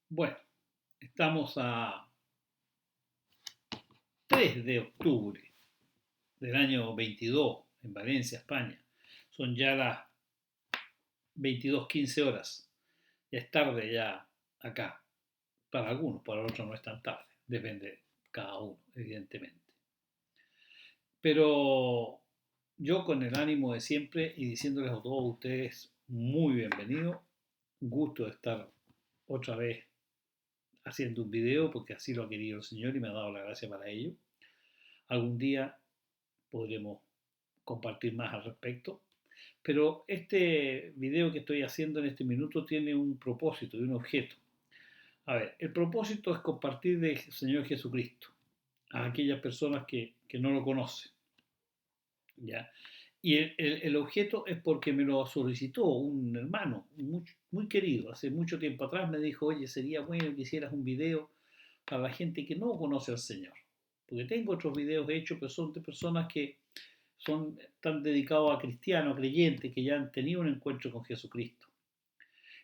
Bueno, estamos a 3 de octubre del año 22 en Valencia, España. Son ya las 22:15 horas. Ya es tarde ya acá. Para algunos, para otros no es tan tarde. Depende de cada uno, evidentemente. Pero yo con el ánimo de siempre y diciéndoles a todos ustedes muy bienvenido. Gusto de estar otra vez haciendo un video porque así lo ha querido el Señor y me ha dado la gracia para ello. Algún día podremos compartir más al respecto. Pero este video que estoy haciendo en este minuto tiene un propósito y un objeto. A ver, el propósito es compartir del Señor Jesucristo a aquellas personas que no lo conocen. ¿Ya? Y el objeto es porque me lo solicitó un hermano muy, muy querido. Hace mucho tiempo atrás me dijo, oye, sería bueno que hicieras un video para la gente que no conoce al Señor. Porque tengo otros videos hechos, pero son de personas que tan dedicados a cristianos, a creyentes, que ya han tenido un encuentro con Jesucristo.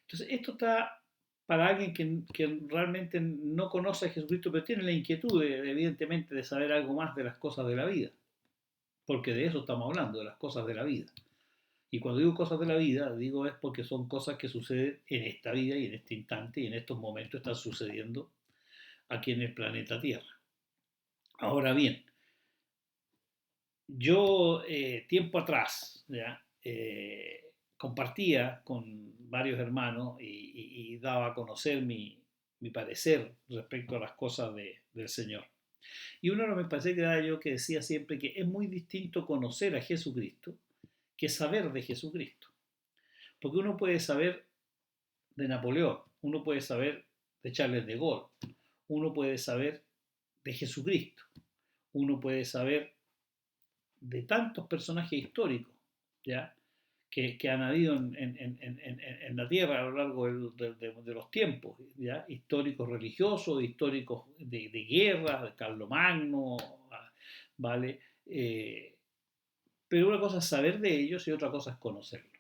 Entonces, esto está para alguien que realmente no conoce a Jesucristo, pero tiene la inquietud, evidentemente, de saber algo más de las cosas de la vida. Porque de eso estamos hablando, de las cosas de la vida. Y cuando digo cosas de la vida, digo es porque son cosas que suceden en esta vida y en este instante y en estos momentos están sucediendo aquí en el planeta Tierra. Ahora bien, yo tiempo atrás ¿ya? Compartía con varios hermanos y daba a conocer mi parecer respecto a las cosas del Señor. Y uno de los parecer que era yo que decía siempre que es muy distinto conocer a Jesucristo que saber de Jesucristo. Porque uno puede saber de Napoleón, uno puede saber de Charles de Gaulle, uno puede saber de Jesucristo, uno puede saber de tantos personajes históricos, ¿ya? Que han habido en la Tierra a lo largo de los tiempos, ¿ya? Históricos religiosos, históricos de guerra, de Carlomagno, ¿vale? Pero una cosa es saber de ellos y otra cosa es conocerlos.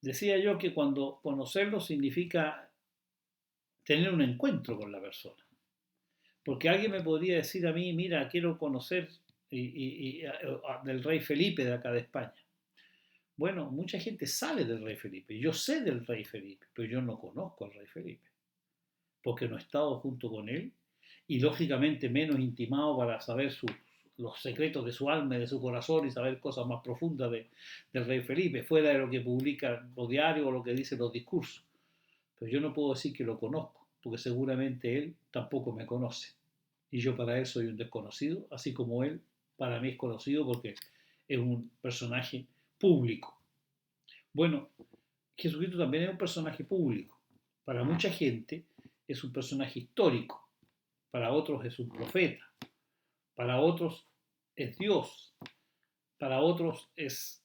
Decía yo que cuando conocerlos significa tener un encuentro con la persona. Porque alguien me podría decir a mí, mira, quiero conocer del rey Felipe de acá de España. Bueno, mucha gente sabe del rey Felipe. Yo sé del rey Felipe, pero yo no conozco al rey Felipe. Porque no he estado junto con él y lógicamente menos intimado para saber los secretos de su alma y de su corazón y saber cosas más profundas del rey Felipe, fuera de lo que publican los diarios o lo que dicen los discursos. Pero yo no puedo decir que lo conozco, porque seguramente él tampoco me conoce. Y yo para él soy un desconocido, así como él para mí es conocido porque es un personaje público. Bueno, Jesucristo también es un personaje público. Para mucha gente es un personaje histórico, para otros es un profeta, para otros es Dios, para otros es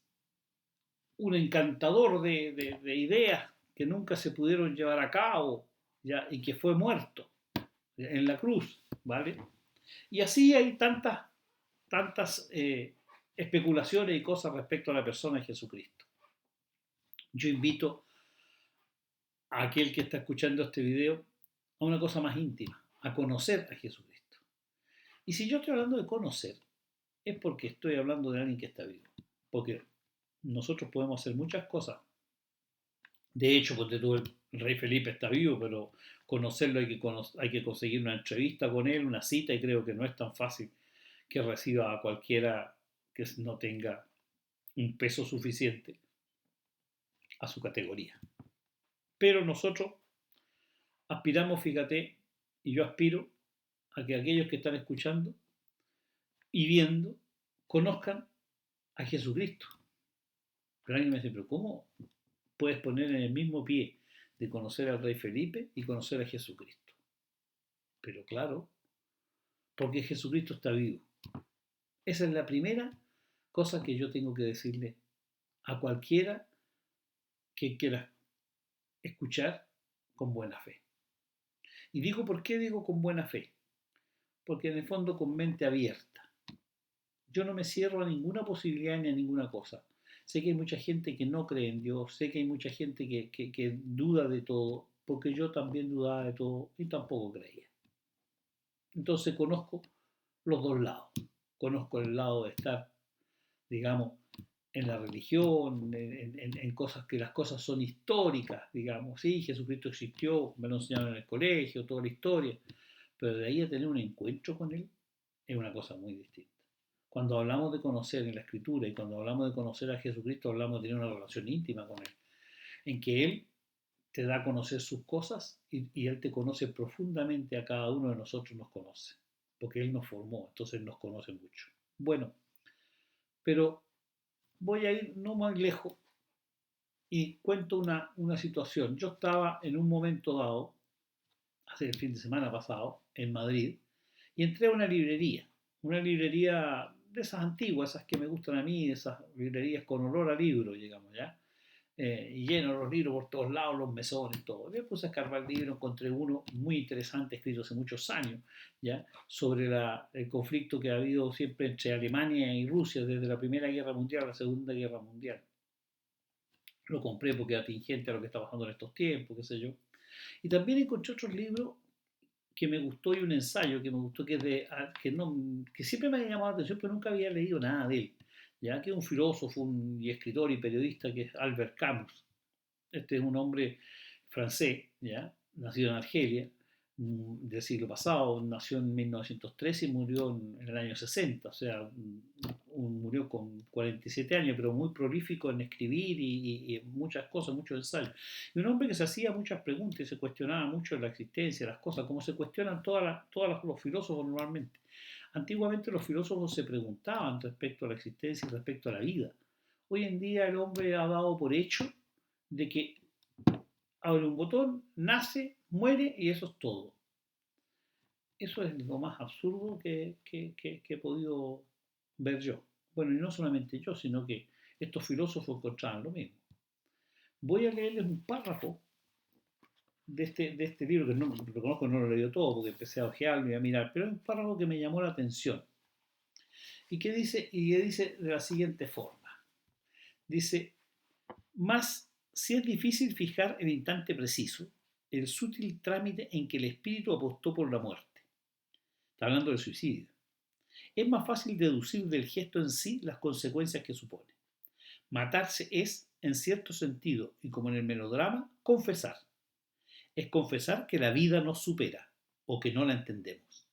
un encantador de ideas que nunca se pudieron llevar a cabo ¿ya? Y que fue muerto en la cruz, ¿vale? Y así hay tantas especulaciones y cosas respecto a la persona de Jesucristo. Yo invito a aquel que está escuchando este video a una cosa más íntima, a conocer a Jesucristo. Y si yo estoy hablando de conocer, es porque estoy hablando de alguien que está vivo. Porque nosotros podemos hacer muchas cosas. De hecho, porque tú, el rey Felipe está vivo, pero conocerlo hay que conseguir una entrevista con él, una cita, y creo que no es tan fácil que reciba a cualquiera que no tenga un peso suficiente a su categoría. Pero nosotros aspiramos, fíjate, y yo aspiro a que aquellos que están escuchando y viendo conozcan a Jesucristo. Pero alguien me dice, pero ¿cómo puedes poner en el mismo pie de conocer al rey Felipe y conocer a Jesucristo? Pero claro, porque Jesucristo está vivo. Esa es la primera cosa que yo tengo que decirle a cualquiera que quiera escuchar con buena fe. Y digo, ¿por qué digo con buena fe? Porque en el fondo con mente abierta. Yo no me cierro a ninguna posibilidad ni a ninguna cosa. Sé que hay mucha gente que no cree en Dios, sé que hay mucha gente que duda de todo, porque yo también dudaba de todo y tampoco creía. Entonces conozco los dos lados. Conozco el lado de estar, digamos, en la religión, en cosas que las cosas son históricas, digamos, sí, Jesucristo existió, me lo enseñaron en el colegio, toda la historia, pero de ahí a tener un encuentro con Él es una cosa muy distinta. Cuando hablamos de conocer en la Escritura y cuando hablamos de conocer a Jesucristo, hablamos de tener una relación íntima con Él, en que Él te da a conocer sus cosas y Él te conoce profundamente, a cada uno de nosotros nos conoce, porque Él nos formó, entonces nos conoce mucho. Bueno, pero voy a ir no más lejos y cuento una situación. Yo estaba en un momento dado, hace el fin de semana pasado, en Madrid, y entré a una librería de esas antiguas, esas que me gustan a mí, esas librerías con olor a libro, digamos, ¿ya? Y lleno los libros por todos lados, los mesones, todo. Me puse a escarbar libros, encontré uno muy interesante, escrito hace muchos años, ¿ya? Sobre el conflicto que ha habido siempre entre Alemania y Rusia, desde la Primera Guerra Mundial a la Segunda Guerra Mundial. Lo compré porque era tingente a lo que está pasando en estos tiempos, qué sé yo. Y también encontré otros libros que me gustó y un ensayo que me gustó que, que siempre me ha llamado la atención, pero nunca había leído nada de él, ya que es un filósofo y escritor y periodista que es Albert Camus. Este es un hombre francés, ¿ya? Nacido en Argelia, del siglo pasado, nació en 1913 y murió en el año 60, o sea, murió con 47 años, pero muy prolífico en escribir y muchas cosas, muchos ensayos. Y un hombre que se hacía muchas preguntas y se cuestionaba mucho la existencia, las cosas, como se cuestionan todos los filósofos normalmente. Antiguamente los filósofos se preguntaban respecto a la existencia y respecto a la vida. Hoy en día el hombre ha dado por hecho de que abre un botón, nace, muere y eso es todo. Eso es lo más absurdo que he podido ver yo. Bueno, y no solamente yo, sino que estos filósofos encontraban lo mismo. Voy a leerles un párrafo de este libro, que no reconozco, no lo he leído todo porque empecé a ojearlo y a mirar, pero es un párrafo que me llamó la atención. Y que dice de la siguiente forma. Dice, más si es difícil fijar el instante preciso, el sutil trámite en que el espíritu apostó por la muerte. Está hablando del suicidio. Es más fácil deducir del gesto en sí las consecuencias que supone. Matarse es, en cierto sentido, y como en el melodrama, confesar. Es confesar que la vida nos supera o que no la entendemos.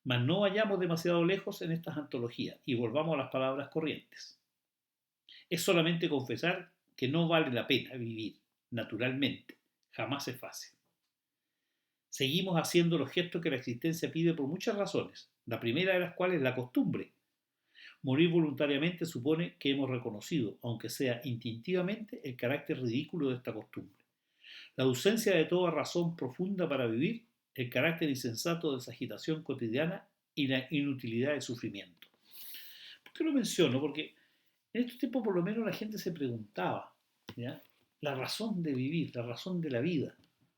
Mas no vayamos demasiado lejos en estas antologías y volvamos a las palabras corrientes. Es solamente confesar que no vale la pena vivir, naturalmente, jamás es fácil. Seguimos haciendo los gestos que la existencia pide por muchas razones, la primera de las cuales es la costumbre. Morir voluntariamente supone que hemos reconocido, aunque sea instintivamente, el carácter ridículo de esta costumbre. La ausencia de toda razón profunda para vivir, el carácter insensato de esa agitación cotidiana y la inutilidad del sufrimiento. ¿Por qué lo menciono? Porque en estos tiempos por lo menos la gente se preguntaba, ¿ya? La razón de vivir, la razón de la vida.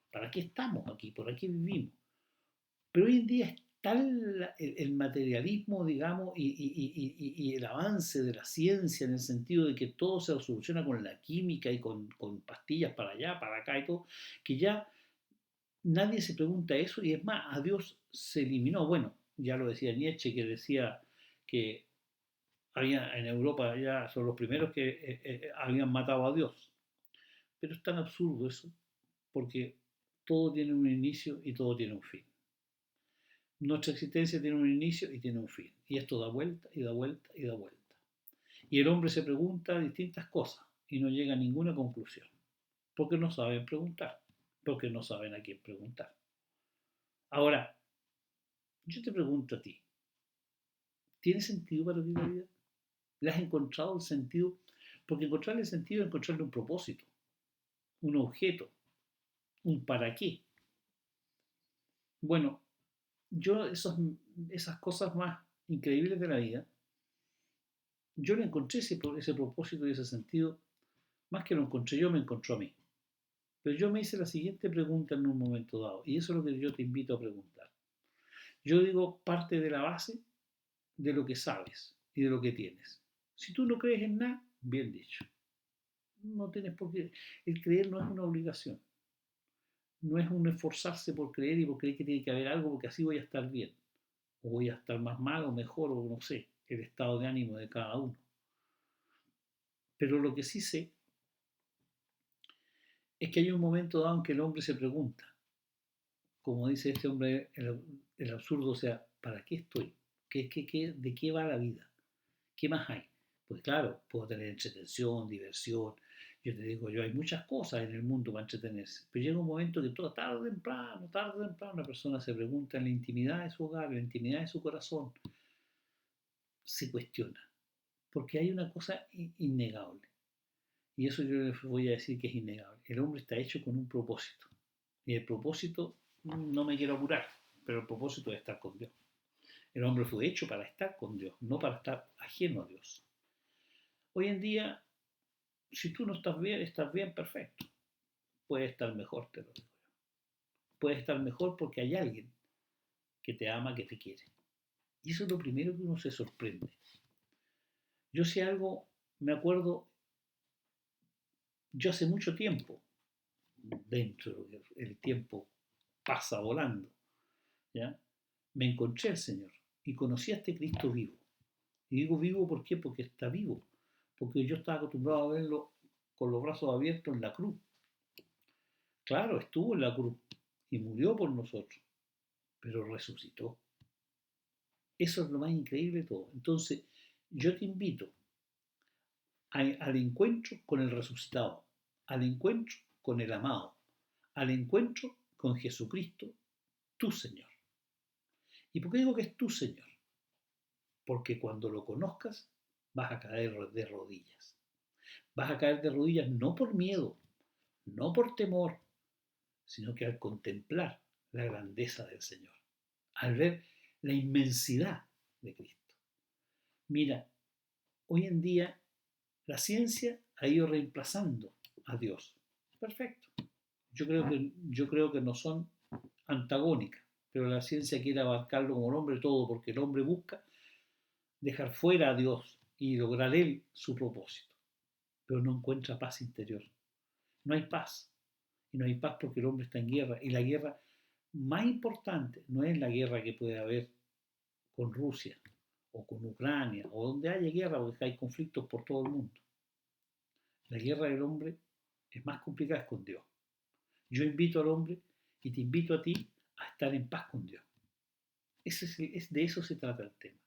¿Para qué estamos aquí? ¿Por qué vivimos? Pero hoy en día es tal el materialismo, digamos, y el avance de la ciencia en el sentido de que todo se soluciona con la química y con pastillas para allá, para acá y todo, que ya nadie se pregunta eso y es más, a Dios se eliminó. Bueno, ya lo decía Nietzsche, que decía que había en Europa ya son los primeros que habían matado a Dios. Pero es tan absurdo eso, porque todo tiene un inicio y todo tiene un fin. Nuestra existencia tiene un inicio y tiene un fin. Y esto da vuelta y da vuelta y da vuelta. Y el hombre se pregunta distintas cosas y no llega a ninguna conclusión. Porque no saben preguntar. Porque no saben a quién preguntar. Ahora, yo te pregunto a ti, ¿tiene sentido para ti la vida? ¿Le has encontrado el sentido? Porque encontrarle el sentido es encontrarle un propósito, un objeto, un para qué. Bueno, yo esas cosas más increíbles de la vida, yo le encontré ese propósito y ese sentido, más que lo encontré yo, me encontró a mí. Pero yo me hice la siguiente pregunta en un momento dado, y eso es lo que yo te invito a preguntar. Yo digo parte de la base de lo que sabes y de lo que tienes. Si tú no crees en nada, bien dicho. No tienes por qué. El creer no es una obligación. no es un esforzarse por creer y por creer que tiene que haber algo porque así voy a estar bien, o voy a estar más mal o mejor, o no sé, el estado de ánimo de cada uno. Pero lo que sí sé es que hay un momento dado en que el hombre se pregunta, como dice este hombre, el absurdo, o sea, ¿para qué estoy? ¿De qué va la vida? ¿Qué más hay? Pues claro, puedo tener entretención, diversión. Yo te digo, hay muchas cosas en el mundo para entretenerse, pero llega un momento que toda tarde o temprano, una persona se pregunta en la intimidad de su hogar, en la intimidad de su corazón, se cuestiona, porque hay una cosa innegable, y eso yo les voy a decir que es innegable. El hombre está hecho con un propósito, y el propósito, no me quiero apurar, pero el propósito es estar con Dios. El hombre fue hecho para estar con Dios, no para estar ajeno a Dios. Hoy en día, si tú no estás bien, perfecto. Puedes estar mejor, te lo digo yo. Puedes estar mejor porque hay alguien que te ama, que te quiere. Y eso es lo primero que uno se sorprende. Yo sé algo, me acuerdo, yo hace mucho tiempo, dentro del tiempo pasa volando, ¿ya? Me encontré al Señor y conocí a este Cristo vivo. Y digo vivo, ¿por qué? Porque está vivo. Porque yo estaba acostumbrado a verlo con los brazos abiertos en la cruz. Claro, estuvo en la cruz y murió por nosotros, pero resucitó. Eso es lo más increíble de todo. Entonces, yo te invito al encuentro con el resucitado, al encuentro con el amado, al encuentro con Jesucristo, tu Señor. ¿Y por qué digo que es tu Señor? Porque cuando lo conozcas, vas a caer de rodillas. Vas a caer de rodillas no por miedo, no por temor, sino que al contemplar la grandeza del Señor, al ver la inmensidad de Cristo. Mira, hoy en día la ciencia ha ido reemplazando a Dios. Perfecto. Yo creo que no son antagónicas, pero la ciencia quiere abarcarlo como el hombre todo, porque el hombre busca dejar fuera a Dios y lograr él su propósito, pero no encuentra paz interior. No hay paz. Y no hay paz porque el hombre está en guerra. Y la guerra más importante no es la guerra que puede haber con Rusia o con Ucrania o donde haya guerra, porque hay conflictos por todo el mundo. La guerra del hombre es más complicada con Dios. Yo invito al hombre y te invito a ti a estar en paz con Dios. De eso se trata el tema.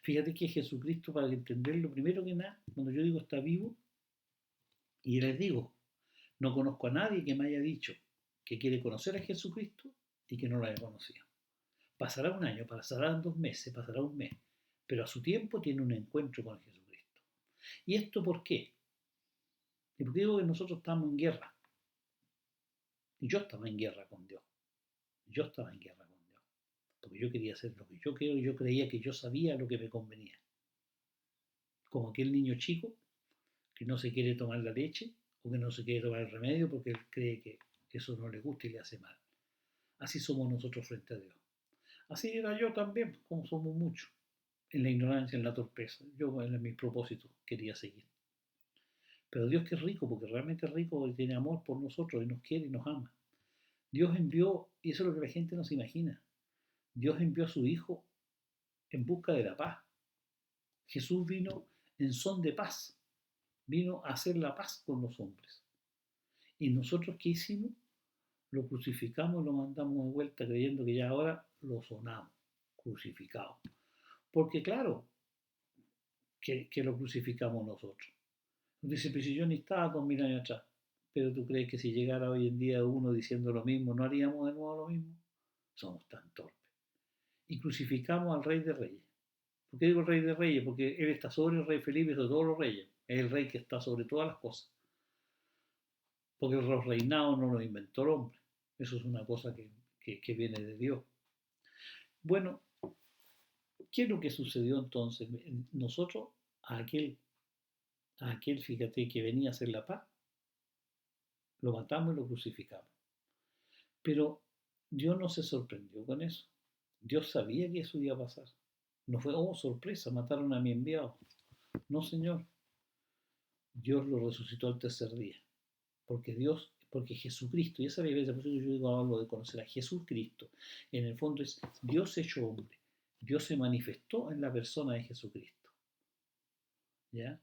Fíjate que Jesucristo, para entenderlo, primero que nada, cuando yo digo está vivo, y les digo, no conozco a nadie que me haya dicho que quiere conocer a Jesucristo y que no lo haya conocido. Pasará un año, pasarán 2 meses, pasará un mes, pero a su tiempo tiene un encuentro con Jesucristo. ¿Y esto por qué? Y porque digo que nosotros estamos en guerra. Y yo estaba en guerra con Dios. Yo estaba en guerra con Dios. Porque yo quería hacer lo que yo quiero y yo creía que yo sabía lo que me convenía. Como aquel niño chico que no se quiere tomar la leche o que no se quiere tomar el remedio porque él cree que eso no le gusta y le hace mal. Así somos nosotros frente a Dios. Así era yo también, como somos muchos, en la ignorancia, en la torpeza. Yo en mis propósitos quería seguir. Pero Dios que es rico, porque realmente es rico y tiene amor por nosotros y nos quiere y nos ama. Dios envió, y eso es lo que la gente no se imagina, Dios envió a su Hijo en busca de la paz. Jesús vino en son de paz, vino a hacer la paz con los hombres. ¿Y nosotros qué hicimos? Lo crucificamos, lo mandamos de vuelta creyendo que ya ahora lo sonamos, crucificado. Porque claro, que lo crucificamos nosotros. Dice, pero si yo ni estaba 2000 años atrás, pero tú crees que si llegara hoy en día uno diciendo lo mismo, ¿no haríamos de nuevo lo mismo? Somos tan torpes. Y crucificamos al Rey de Reyes. ¿Por qué digo el Rey de Reyes? Porque él está sobre el Rey Felipe y sobre todos los reyes. Es el rey que está sobre todas las cosas. Porque los reinados no los inventó el hombre. Eso es una cosa que viene de Dios. Bueno, ¿qué es lo que sucedió entonces? Nosotros, a aquel, fíjate, que venía a hacer la paz, lo matamos y lo crucificamos. Pero Dios no se sorprendió con eso. Dios sabía que eso iba a pasar. No fue, oh, sorpresa, mataron a mi enviado. No, Señor. Dios lo resucitó al tercer día. Porque Dios Porque Jesucristo, y esa es la diferencia, por eso yo digo algo de conocer a Jesucristo, en el fondo es Dios hecho hombre. Dios se manifestó en la persona de Jesucristo, ¿ya?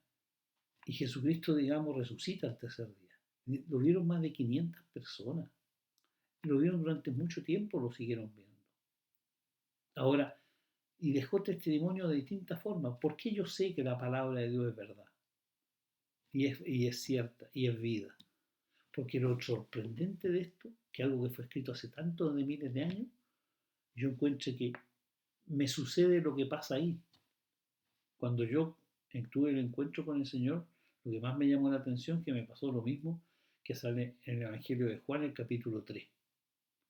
Y Jesucristo, digamos, resucita al tercer día. Lo vieron más de 500 personas. Lo vieron durante mucho tiempo, lo siguieron viendo. Ahora, y dejó testimonio de distintas formas. ¿Por qué yo sé que la palabra de Dios es verdad? Y es cierta, y es vida. Porque lo sorprendente de esto, que algo que fue escrito hace tantos de miles de años, yo encuentro que me sucede lo que pasa ahí. Cuando yo tuve el encuentro con el Señor, lo que más me llamó la atención es que me pasó lo mismo que sale en el Evangelio de Juan, el capítulo 3.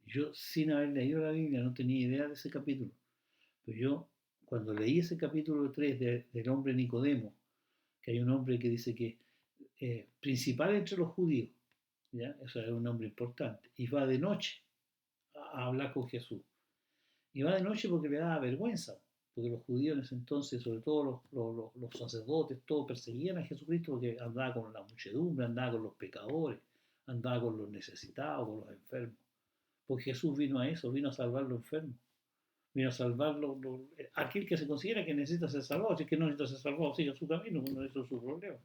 Yo, sin haber leído la Biblia, no tenía idea de ese capítulo. Pero yo, cuando leí ese capítulo 3 del hombre Nicodemo, que hay un hombre que dice que principal entre los judíos, ¿ya? Eso era un hombre importante, y va de noche a hablar con Jesús. Y va de noche porque le daba vergüenza, porque los judíos en ese entonces, sobre todo los sacerdotes, todos perseguían a Jesucristo porque andaba con la muchedumbre, andaba con los pecadores, andaba con los necesitados, con los enfermos. Porque Jesús vino a eso, vino a salvar los enfermos, vino a salvar aquel que se considera que necesita ser salvado. Si es que no necesita ser salvado, siga su camino, no eso es su problema.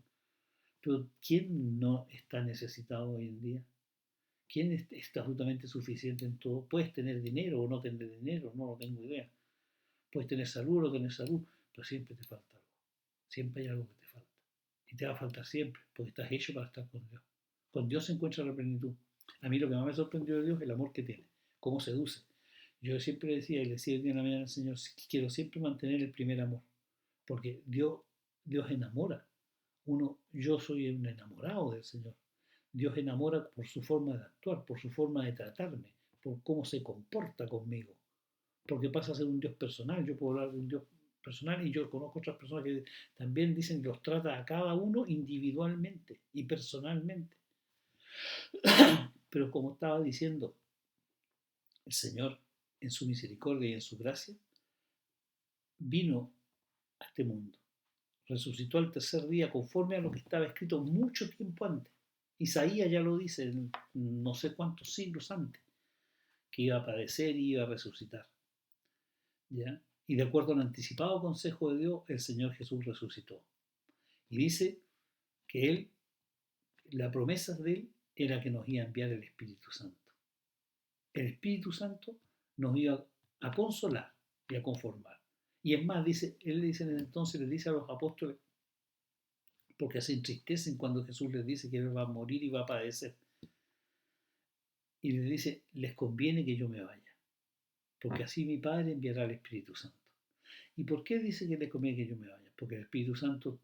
Pero ¿quién no está necesitado hoy en día? ¿Quién está absolutamente suficiente en todo? Puedes tener dinero o no tener dinero, no tengo idea. Puedes tener salud o no tener salud, pero siempre te falta algo. Siempre hay algo que te falta. Y te va a faltar siempre, porque estás hecho para estar con Dios. Con Dios se encuentra la plenitud. A mí lo que más me sorprendió de Dios es el amor que tiene, cómo seduce. Yo siempre decía, y le decía el día en la mañana al Señor, quiero siempre mantener el primer amor, porque Dios enamora. Yo soy un enamorado del Señor. Dios enamora por su forma de actuar, por su forma de tratarme, por cómo se comporta conmigo, porque pasa a ser un Dios personal. Yo puedo hablar de un Dios personal y yo conozco otras personas que también dicen que los trata a cada uno individualmente y personalmente. Pero como estaba diciendo, el Señor en su misericordia y en su gracia vino a este mundo, resucitó al tercer día conforme a lo que estaba escrito mucho tiempo antes. Isaías ya lo dice, no sé cuántos siglos antes, que iba a padecer y iba a resucitar. ¿Ya? Y de acuerdo al anticipado consejo de Dios, el Señor Jesús resucitó. Y dice que la promesa de Él era que nos iba a enviar el Espíritu Santo. El Espíritu Santo nos iba a consolar y a conformar. Y es más, Él dice en el entonces, le dice a los apóstoles, porque se entristecen cuando Jesús les dice que Él va a morir y va a padecer. Y les dice, les conviene que yo me vaya, porque así mi Padre enviará el Espíritu Santo. ¿Y por qué dice que les conviene que yo me vaya? Porque el Espíritu Santo,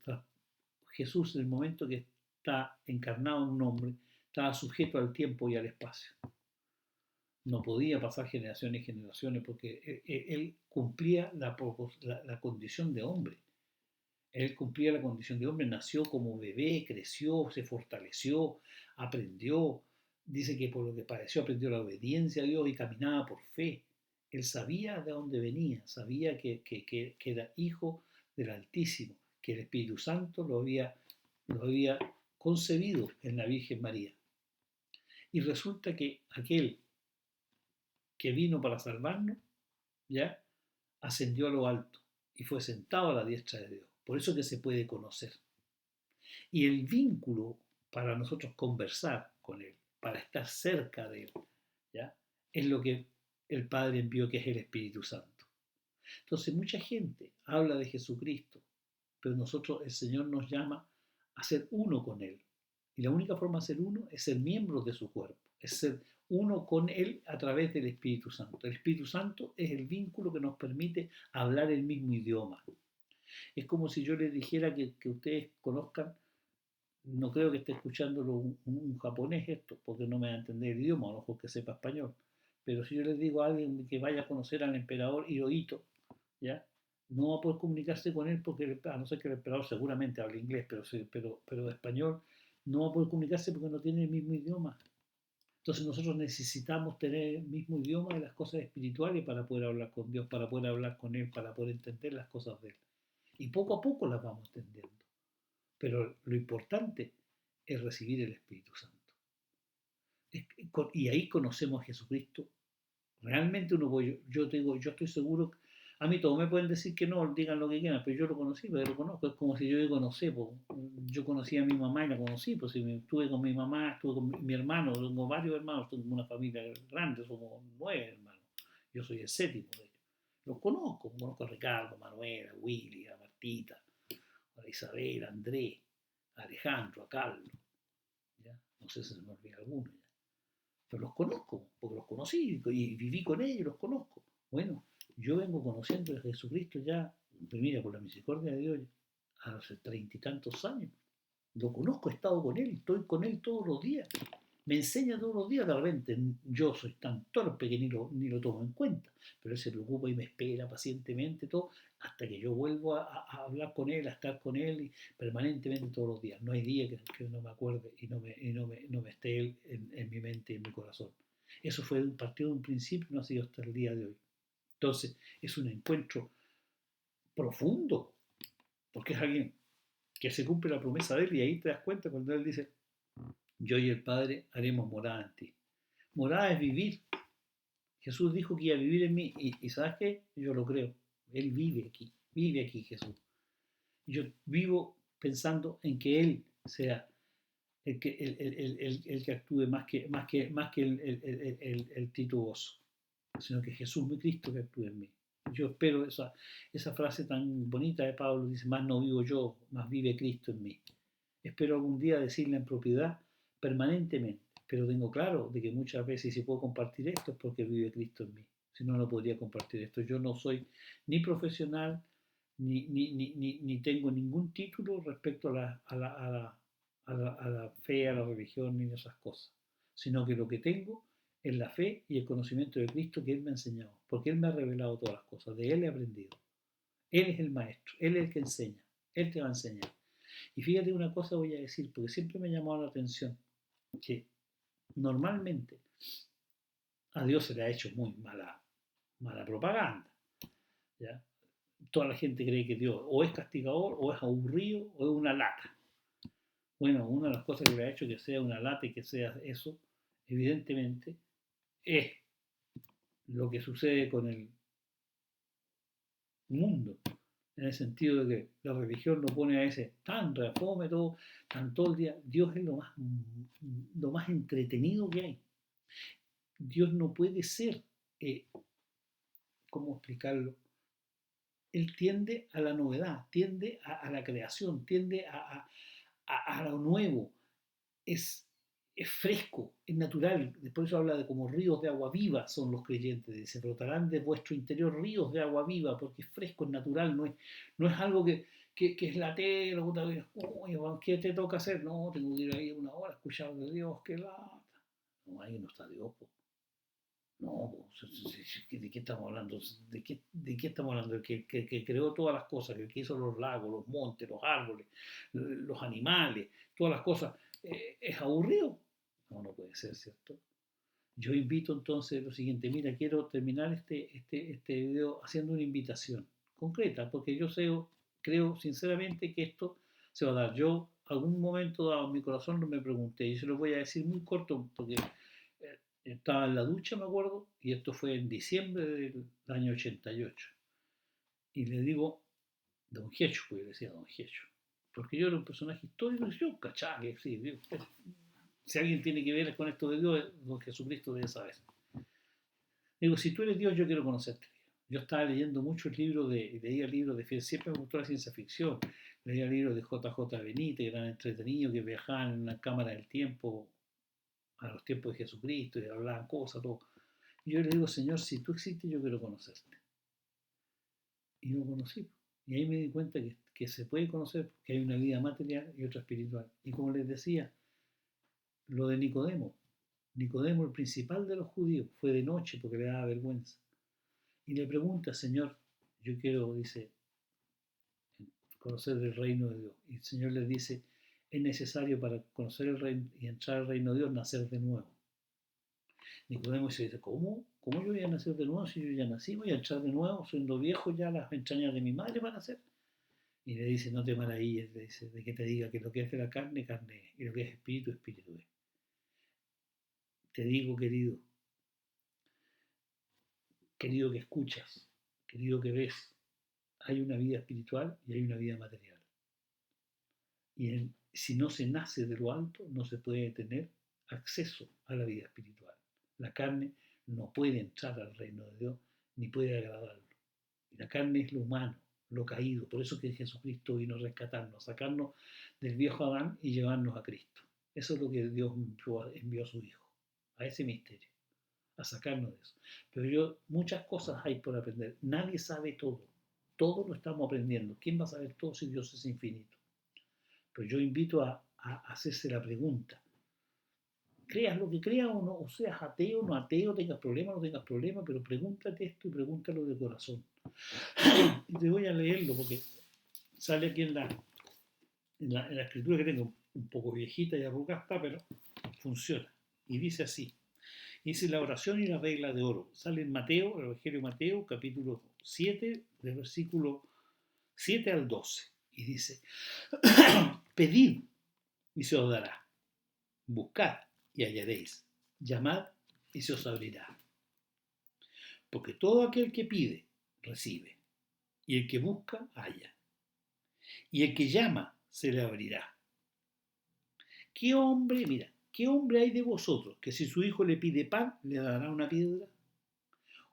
Jesús en el momento que está encarnado en un hombre, estaba sujeto al tiempo y al espacio. No podía pasar generaciones y generaciones porque él cumplía la condición de hombre. Él cumplía la condición de hombre, nació como bebé, creció, se fortaleció, aprendió. Dice que por lo que padeció aprendió la obediencia a Dios y caminaba por fe. Él sabía de dónde venía, sabía que era hijo del Altísimo, que el Espíritu Santo lo había concebido en la Virgen María. Y resulta que aquel que vino para salvarnos, ya ascendió a lo alto y fue sentado a la diestra de Dios. Por eso que se puede conocer. Y el vínculo para nosotros conversar con Él, para estar cerca de Él, ¿ya? Es lo que el Padre envió, que es el Espíritu Santo. Entonces mucha gente habla de Jesucristo, pero nosotros, el Señor nos llama a ser uno con Él. Y la única forma de ser uno es ser miembros de su cuerpo, es ser uno con Él a través del Espíritu Santo. El Espíritu Santo es el vínculo que nos permite hablar el mismo idioma. Es como si yo les dijera que ustedes conozcan, no creo que esté escuchándolo un japonés esto, porque no me va a entender el idioma, a lo mejor que sepa español. Pero si yo les digo a alguien que vaya a conocer al emperador Hirohito, ¿ya? No va a poder comunicarse con él porque, a no ser que el emperador seguramente hable inglés, pero español, no va a poder comunicarse porque no tiene el mismo idioma. Entonces nosotros necesitamos tener el mismo idioma de las cosas espirituales para poder hablar con Dios, para poder hablar con Él, para poder entender las cosas de Él. Y poco a poco las vamos entendiendo. Pero lo importante es recibir el Espíritu Santo. Y ahí conocemos a Jesucristo. Realmente yo te digo, yo estoy seguro, a mí todos me pueden decir que no, digan lo que quieran, pero yo lo conocí, pero lo conozco, es como si yo digo, no sé, pues, yo conocí a mi mamá y la conocí, pues si estuve con mi mamá, estuve con mi hermano, tengo varios hermanos, tengo una familia grande, somos 9 hermanos, yo soy el séptimo de ellos. Los conozco a Ricardo, a Manuela, a Willy, a Martita, a Isabel, a Andrés, a Alejandro, a Carlos, ¿ya? No sé si se me olvida alguno ya, pero los conozco, porque los conocí y viví con ellos, los conozco. Bueno, yo vengo conociendo a Jesucristo ya, pues mira, por la misericordia de Dios, hace 30 y tantos años. Lo conozco, he estado con él, estoy con él todos los días. Me enseña todos los días, de repente yo soy tan torpe que ni lo tomo en cuenta, pero él se preocupa y me espera pacientemente todo, hasta que yo vuelvo a hablar con él, a estar con él permanentemente todos los días. No hay día que no me acuerde y no me esté él en mi mente y en mi corazón. Eso fue un partido de un principio y no ha sido hasta el día de hoy. Entonces, es un encuentro profundo, porque es alguien que se cumple la promesa de él y ahí te das cuenta cuando él dice, yo y el Padre haremos morada en ti. Morada es vivir. Jesús dijo que iba a vivir en mí y ¿sabes qué? Yo lo creo. Él vive aquí Jesús. Yo vivo pensando en que Él sea el que actúe más que el tituboso, sino que Jesús mi Cristo que actúe en mí. Yo espero esa frase tan bonita de Pablo, dice, más no vivo yo, más vive Cristo en mí. Espero algún día decirla en propiedad permanentemente, pero tengo claro de que muchas veces si puedo compartir esto es porque vive Cristo en mí. Si no, no podría compartir esto. Yo no soy ni profesional, ni tengo ningún título respecto a la fe, a la religión, ni esas cosas, sino que lo que tengo es la fe y el conocimiento de Cristo que Él me ha enseñado, porque Él me ha revelado todas las cosas, de Él he aprendido. Él es el maestro, Él es el que enseña, Él te va a enseñar. Y fíjate una cosa voy a decir, porque siempre me ha llamado la atención, que normalmente a Dios se le ha hecho muy mala propaganda. ¿Ya? Toda la gente cree que Dios o es castigador, o es aburrido, o es una lata. Bueno, una de las cosas que le ha hecho que sea una lata y que sea eso, evidentemente, es lo que sucede con el mundo, en el sentido de que la religión lo pone a ese tan refome todo, tan todo el día. Dios es lo más entretenido que hay. Dios no puede ser, ¿cómo explicarlo? Él tiende a la novedad, tiende a la creación, tiende a lo nuevo. Es, es fresco, es natural. Después eso habla de como ríos de agua viva son los creyentes. Se brotarán de vuestro interior ríos de agua viva, porque es fresco, es natural, no es algo que es latero, ¿qué te toca hacer? No, tengo que ir ahí una hora a escuchar de Dios, qué lata. No, ahí no está Dios, pues. No, ¿de qué estamos hablando? ¿De qué estamos hablando? El que creó todas las cosas, el que hizo los lagos, los montes, los árboles, los animales, todas las cosas, ¿es aburrido? No, no puede ser, ¿cierto? Yo invito entonces lo siguiente, mira, quiero terminar este video haciendo una invitación concreta, porque yo creo sinceramente que esto se va a dar. Yo, algún momento dado en mi corazón, no me pregunté, y se lo voy a decir muy corto, porque estaba en la ducha, me acuerdo, y esto fue en diciembre del año 88. Y le digo, Don Jecho, pues yo le decía Don Jecho, porque yo era un personaje histórico, y yo cachaba que sí, si alguien tiene que ver con esto de Dios, Don Jesucristo debe saber. Digo, si tú eres Dios, yo quiero conocerte. Yo estaba leyendo muchos libros leía libros de siempre me gustó la ciencia ficción, leía libros de J.J. Benítez, que eran entretenidos, que viajaban en una cámara del tiempo a los tiempos de Jesucristo y hablaban cosas, todo. Y yo le digo, Señor, si tú existes, yo quiero conocerte. Y lo conocí. Y ahí me di cuenta que se puede conocer, que hay una vida material y otra espiritual. Y como les decía, lo de Nicodemo. Nicodemo, el principal de los judíos, fue de noche porque le daba vergüenza. Y le pregunta, Señor, yo quiero, dice, conocer el reino de Dios. Y el Señor le dice, es necesario para conocer el reino y entrar al reino de Dios, nacer de nuevo. Nicodemo se dice, ¿cómo? ¿Cómo yo voy a nacer de nuevo si yo ya nací? ¿Voy a entrar de nuevo siendo viejo ya las entrañas de mi madre van a nacer? Y le dice, no te maravilles, le dice, de que te diga que lo que es de la carne, carne es, y lo que es espíritu, espíritu es. te digo, querido, querido que escuchas, querido que ves, hay una vida espiritual y hay una vida material. Y si no se nace de lo alto, no se puede tener acceso a la vida espiritual. La carne no puede entrar al reino de Dios ni puede agradarlo. Y la carne es lo humano, lo caído. Por eso que Jesucristo vino a rescatarnos, a sacarnos del viejo Adán y llevarnos a Cristo. Eso es lo que Dios envió a su Hijo, a ese misterio, a sacarnos de eso. Pero muchas cosas hay por aprender. Nadie sabe todo. Todo lo estamos aprendiendo. ¿Quién va a saber todo si Dios es infinito? Pero yo invito a hacerse la pregunta. Creas lo que creas o no, o seas ateo, no ateo, tengas problemas, no tengas problemas, pero pregúntate esto y pregúntalo de corazón. Y te voy a leerlo porque sale aquí en la escritura que tengo, un poco viejita y arrugada, pero funciona. Y dice así. Dice la oración y la regla de oro. Sale en Mateo, el Evangelio de Mateo, capítulo 7, del versículo 7 al 12. Y dice, pedid y se os dará. Buscad y hallaréis. Llamad y se os abrirá. Porque todo aquel que pide, recibe. Y el que busca, halla. Y el que llama, se le abrirá. ¿Qué hombre, mira, qué hombre hay de vosotros que si su hijo le pide pan, le dará una piedra?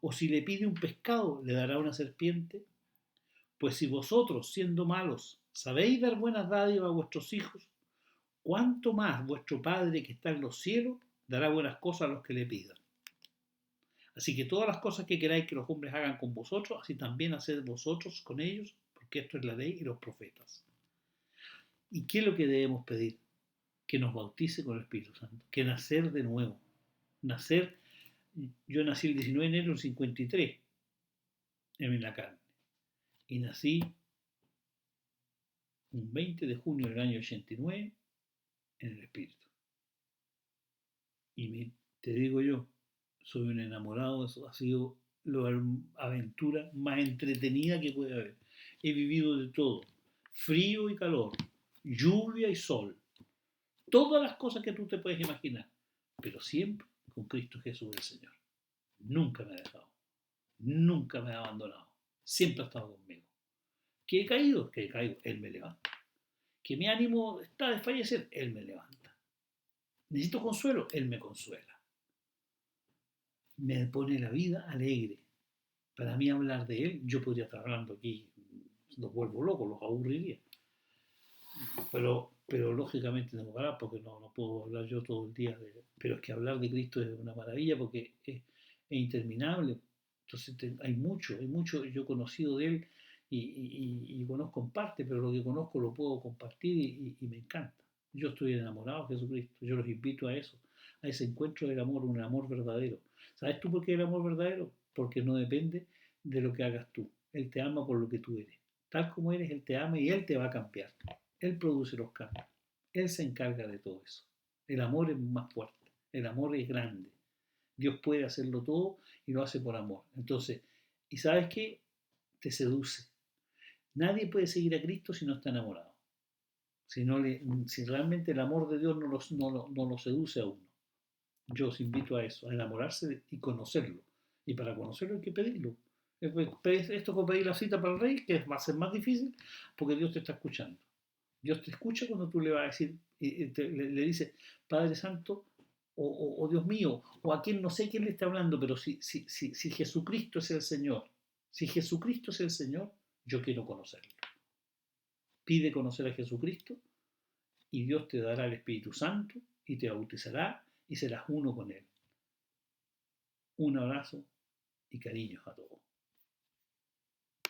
¿O si le pide un pescado, le dará una serpiente? Pues si vosotros, siendo malos, sabéis dar buenas dádivas a vuestros hijos, ¿cuánto más vuestro Padre que está en los cielos dará buenas cosas a los que le pidan? Así que todas las cosas que queráis que los hombres hagan con vosotros, así también haced vosotros con ellos, porque esto es la ley y los profetas. ¿Y qué es lo que debemos pedir? Que nos bautice con el Espíritu Santo, que nacer de nuevo. Nacer, yo nací el 19 de enero del 53 en la carne, y nací un 20 de junio del año 89 en el Espíritu. Y te digo yo, soy un enamorado, eso ha sido la aventura más entretenida que puede haber. He vivido de todo, frío y calor, lluvia y sol, todas las cosas que tú te puedes imaginar, pero siempre con Cristo Jesús el Señor. Nunca me ha dejado, nunca me ha abandonado, siempre ha estado conmigo. Que he caído, Él me levanta. Que mi ánimo está a desfallecer, Él me levanta. Necesito consuelo, Él me consuela. Me pone la vida alegre. Para mí hablar de Él, yo podría estar hablando aquí, los vuelvo locos, los aburriría. Pero lógicamente tengo que parar porque no puedo hablar yo todo el día. Pero es que hablar de Cristo es una maravilla porque es interminable. Entonces hay mucho, yo he conocido de Él y conozco en parte, pero lo que conozco lo puedo compartir y me encanta. Yo estoy enamorado de Jesucristo, yo los invito a eso, a ese encuentro del amor, un amor verdadero. ¿Sabes tú por qué el amor verdadero? Porque no depende de lo que hagas tú. Él te ama por lo que tú eres. Tal como eres, Él te ama y Él te va a cambiar. Él produce los cambios. Él se encarga de todo eso. El amor es más fuerte. El amor es grande. Dios puede hacerlo todo y lo hace por amor. Entonces, ¿y sabes qué? Te seduce. Nadie puede seguir a Cristo si no está enamorado. Si realmente el amor de Dios no lo seduce a uno. Yo os invito a eso, a enamorarse y conocerlo. Y para conocerlo hay que pedirlo. Esto con pedir la cita para el rey, que va a ser más difícil porque Dios te está escuchando. Dios te escucha cuando tú le vas a decir, le dices, Padre Santo, o Dios mío, o a quien no sé quién le está hablando, pero si Jesucristo es el Señor, si Jesucristo es el Señor, yo quiero conocerlo. Pide conocer a Jesucristo y Dios te dará el Espíritu Santo y te bautizará y serás uno con Él. Un abrazo y cariños a todos.